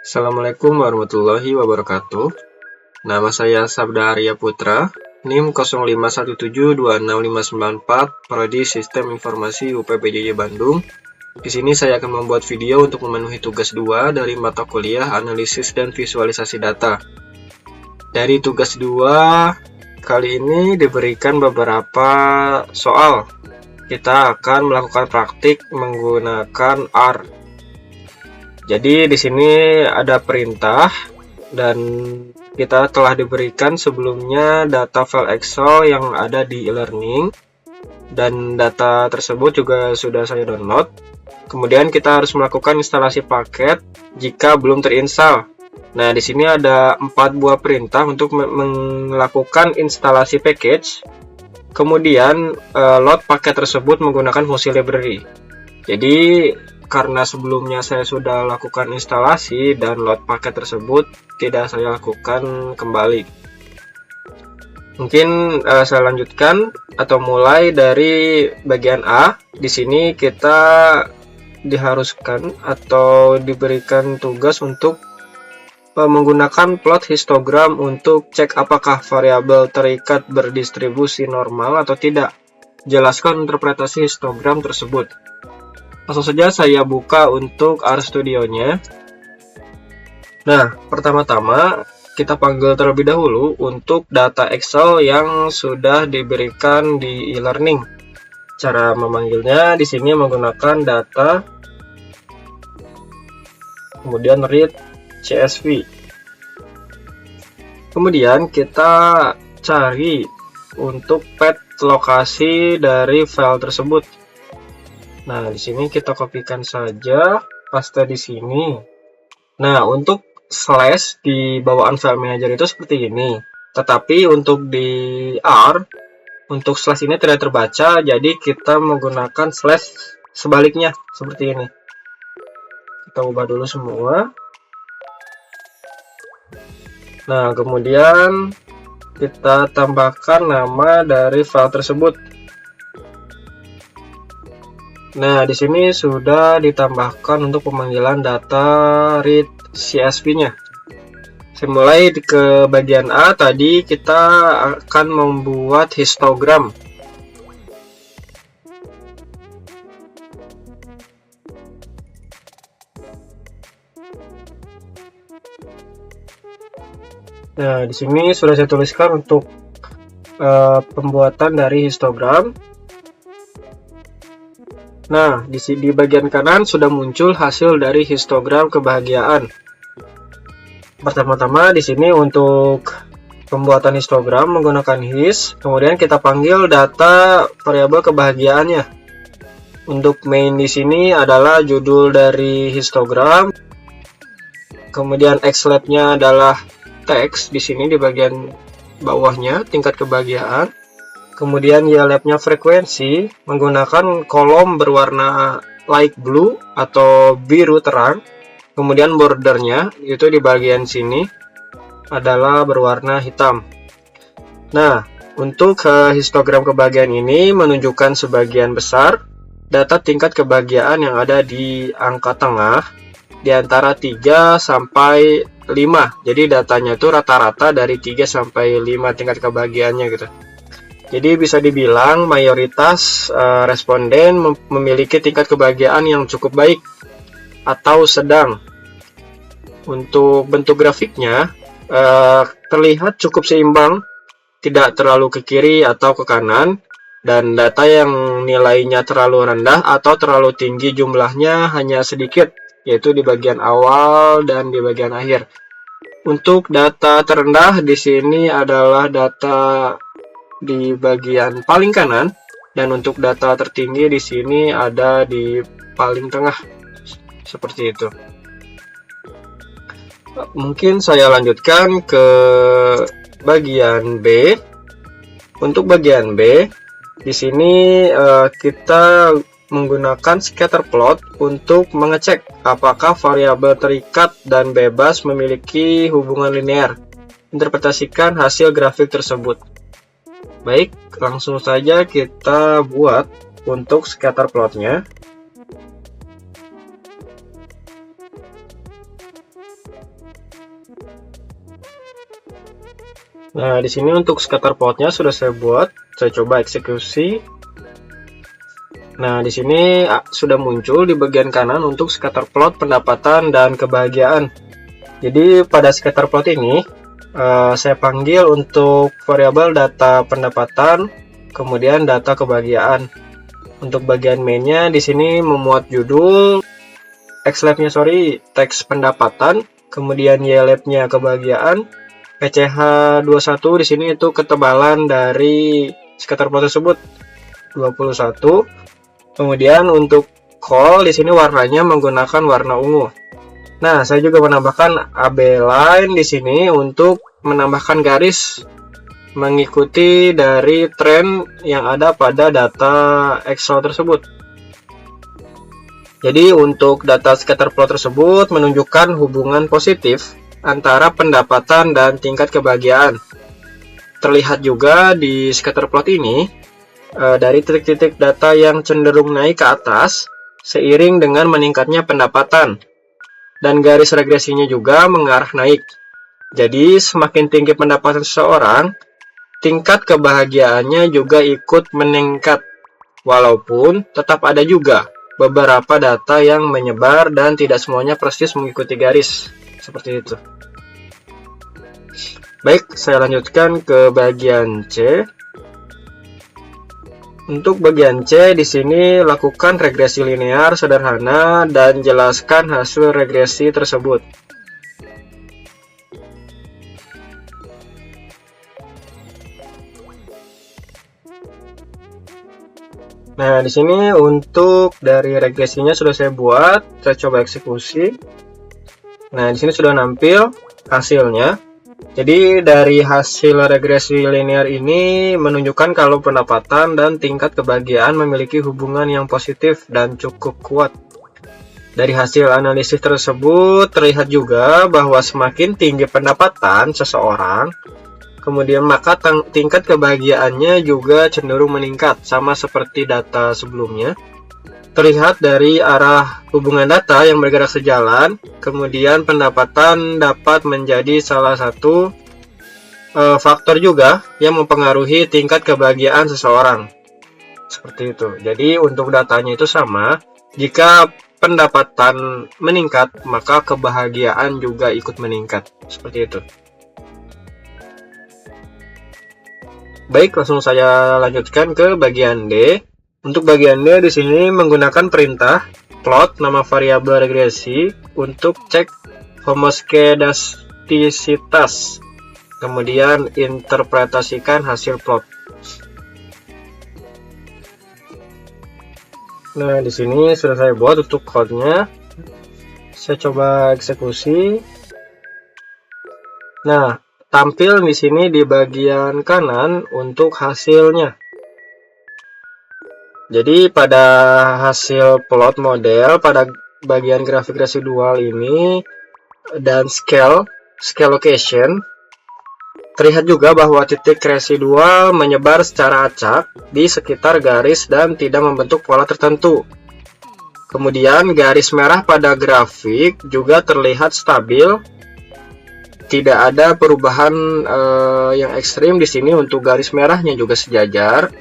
Assalamualaikum warahmatullahi wabarakatuh. Nama saya Sabda Arya Putra, NIM 05172654, Prodi Sistem Informasi UPPJJ Bandung. Di sini saya akan membuat video untuk memenuhi tugas 2 dari mata kuliah Analisis dan Visualisasi Data. Dari tugas 2 kali ini diberikan beberapa soal. Kita akan melakukan praktik menggunakan R. Jadi di sini ada perintah dan kita telah diberikan sebelumnya data file Excel yang ada di e-learning dan data tersebut juga sudah saya download. Kemudian kita harus melakukan instalasi paket jika belum terinstall. Nah, di sini ada 4 buah perintah untuk melakukan instalasi package. Kemudian load paket tersebut menggunakan fungsi library. Jadi karena sebelumnya saya sudah lakukan instalasi dan load paket tersebut tidak saya lakukan kembali. Mungkin saya lanjutkan atau mulai dari bagian A. Di sini kita diharuskan atau diberikan tugas untuk menggunakan plot histogram untuk cek apakah variabel terikat berdistribusi normal atau tidak. Jelaskan interpretasi histogram tersebut. Langsung saja saya buka untuk RStudio-nya. Nah, pertama-tama kita panggil terlebih dahulu untuk data Excel yang sudah diberikan di e-learning. Cara memanggilnya di sini menggunakan data, kemudian read CSV. Kemudian kita cari untuk path lokasi dari file tersebut. Nah, di sini kita kopikan saja, paste di sini. Nah, untuk slash di bawaan file manager itu seperti ini. Tetapi untuk di R, untuk slash ini tidak terbaca, jadi kita menggunakan slash sebaliknya, seperti ini. Kita ubah dulu semua. Nah, kemudian kita tambahkan nama dari file tersebut. Nah, di sini sudah ditambahkan untuk pemanggilan data read CSV-nya. Saya mulai ke bagian A, tadi kita akan membuat histogram. Nah, di sini sudah saya tuliskan untuk pembuatan dari histogram. Nah, di bagian kanan sudah muncul hasil dari histogram kebahagiaan. Pertama-tama di sini untuk pembuatan histogram menggunakan his, kemudian kita panggil data variabel kebahagiaannya. Untuk main di sini adalah judul dari histogram. Kemudian xlab-nya adalah teks di sini di bagian bawahnya, tingkat kebahagiaan. Kemudian ylab-nya frekuensi menggunakan kolom berwarna light blue atau biru terang. Kemudian bordernya itu di bagian sini adalah berwarna hitam. Nah, untuk histogram kebahagiaan ini menunjukkan sebagian besar data tingkat kebahagiaan yang ada di angka tengah di antara 3 sampai 5. Jadi datanya itu rata-rata dari 3 sampai 5 tingkat kebahagiaannya gitu. Jadi bisa dibilang mayoritas responden memiliki tingkat kebahagiaan yang cukup baik atau sedang. Untuk bentuk grafiknya terlihat cukup seimbang, tidak terlalu ke kiri atau ke kanan, dan data yang nilainya terlalu rendah atau terlalu tinggi jumlahnya hanya sedikit, yaitu di bagian awal dan di bagian akhir. Untuk data terendah di sini adalah data di bagian paling kanan, dan untuk data tertinggi di sini ada di paling tengah, seperti itu. Mungkin saya lanjutkan ke bagian B. Untuk bagian B, di sini kita menggunakan scatter plot untuk mengecek apakah variabel terikat dan bebas memiliki hubungan linear. Interpretasikan hasil grafik tersebut. Baik, langsung saja kita buat untuk scatter plotnya. Nah, di sini untuk scatter plotnya sudah saya buat. Saya coba eksekusi. Nah, di sini sudah muncul di bagian kanan untuk scatter plot pendapatan dan kebahagiaan. Jadi pada scatter plot ini saya panggil untuk variabel data pendapatan, kemudian data kebahagiaan. Untuk bagian mainnya di sini memuat judul, xlab-nya teks pendapatan, kemudian ylab-nya kebahagiaan, PCH21 di sini itu ketebalan dari scatter plot tersebut 21. Kemudian untuk call di sini warnanya menggunakan warna ungu. Nah, saya juga menambahkan AB line di sini untuk menambahkan garis mengikuti dari tren yang ada pada data Excel tersebut. Jadi untuk data scatter plot tersebut menunjukkan hubungan positif antara pendapatan dan tingkat kebahagiaan. Terlihat juga di scatter plot ini dari titik-titik data yang cenderung naik ke atas seiring dengan meningkatnya pendapatan, dan garis regresinya juga mengarah naik. Jadi semakin tinggi pendapatan seseorang, tingkat kebahagiaannya juga ikut meningkat, walaupun tetap ada juga beberapa data yang menyebar dan tidak semuanya persis mengikuti garis seperti itu. Baik, saya lanjutkan ke bagian C. Untuk bagian C, di sini lakukan regresi linear sederhana dan jelaskan hasil regresi tersebut. Nah, di sini untuk dari regresinya sudah saya buat, saya coba eksekusi. Nah, di sini sudah nampil hasilnya. Jadi dari hasil regresi linear ini menunjukkan kalau pendapatan dan tingkat kebahagiaan memiliki hubungan yang positif dan cukup kuat. Dari hasil analisis tersebut terlihat juga bahwa semakin tinggi pendapatan seseorang, kemudian maka tingkat kebahagiaannya juga cenderung meningkat, sama seperti data sebelumnya. Terlihat dari arah hubungan data yang bergerak sejalan, kemudian pendapatan dapat menjadi salah satu faktor juga yang mempengaruhi tingkat kebahagiaan seseorang. Seperti itu. Jadi untuk datanya itu sama, jika pendapatan meningkat, maka kebahagiaan juga ikut meningkat. Seperti itu. Baik, langsung saya lanjutkan ke bagian D. Untuk bagian D di sini menggunakan perintah plot nama variabel regresi untuk cek homoskedastisitas. Kemudian interpretasikan hasil plot. Nah, di sini sudah saya buat untuk code-nya. Saya coba eksekusi. Nah, tampil di sini di bagian kanan untuk hasilnya. Jadi pada hasil plot model pada bagian grafik residual ini dan scale location, terlihat juga bahwa titik residual menyebar secara acak di sekitar garis dan tidak membentuk pola tertentu. Kemudian garis merah pada grafik juga terlihat stabil, tidak ada perubahan yang ekstrim di sini. Untuk garis merahnya juga sejajar.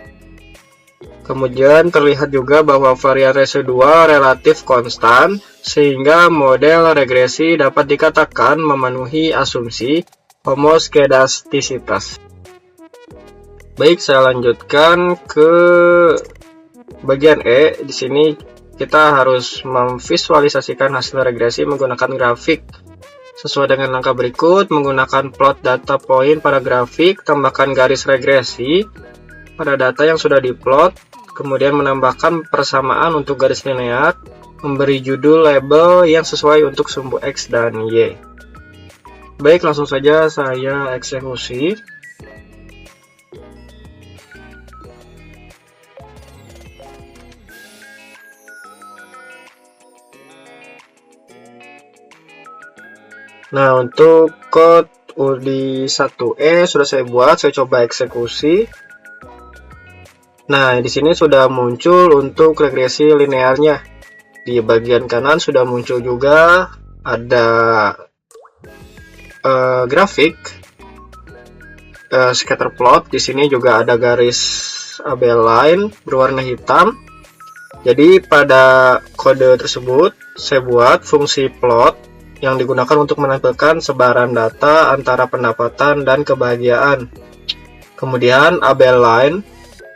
Kemudian terlihat juga bahwa varian residual relatif konstan, sehingga model regresi dapat dikatakan memenuhi asumsi homoskedastisitas. Baik, saya lanjutkan ke bagian E. Di sini kita harus memvisualisasikan hasil regresi menggunakan grafik. Sesuai dengan langkah berikut, menggunakan plot data point pada grafik, tambahkan garis regresi pada data yang sudah diplot, kemudian menambahkan persamaan untuk garis linear, memberi judul label yang sesuai untuk sumbu X dan Y. Baik, langsung saja saya eksekusi. Nah, untuk code UDI 1E sudah saya buat, saya coba eksekusi. Nah, di sini sudah muncul untuk regresi linearnya. Di bagian kanan sudah muncul juga ada grafik scatter plot. Di sini juga ada garis abel line berwarna hitam. Jadi pada kode tersebut saya buat fungsi plot yang digunakan untuk menampilkan sebaran data antara pendapatan dan kebahagiaan. Kemudian abel line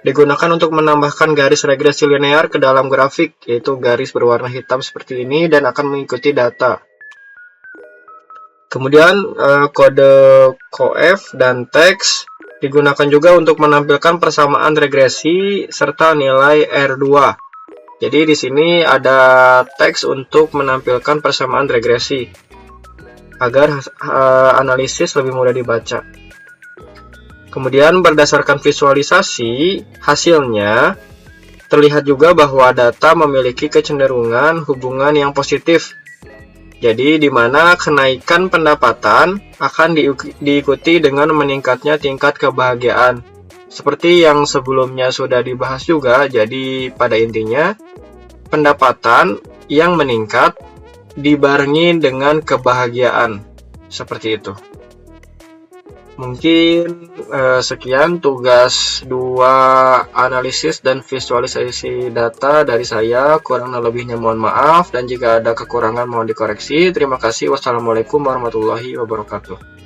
digunakan untuk menambahkan garis regresi linear ke dalam grafik, yaitu garis berwarna hitam seperti ini dan akan mengikuti data. Kemudian kode coef dan teks digunakan juga untuk menampilkan persamaan regresi serta nilai R2. Jadi di sini ada teks untuk menampilkan persamaan regresi agar analisis lebih mudah dibaca. Kemudian berdasarkan visualisasi hasilnya terlihat juga bahwa data memiliki kecenderungan hubungan yang positif. Jadi di mana kenaikan pendapatan akan diikuti dengan meningkatnya tingkat kebahagiaan. Seperti yang sebelumnya sudah dibahas juga, jadi pada intinya pendapatan yang meningkat dibarengi dengan kebahagiaan. Seperti itu. Mungkin sekian tugas 2 analisis dan visualisasi data dari saya. Kurang lebihnya mohon maaf, dan jika ada kekurangan mohon dikoreksi. Terima kasih. Wassalamualaikum warahmatullahi wabarakatuh.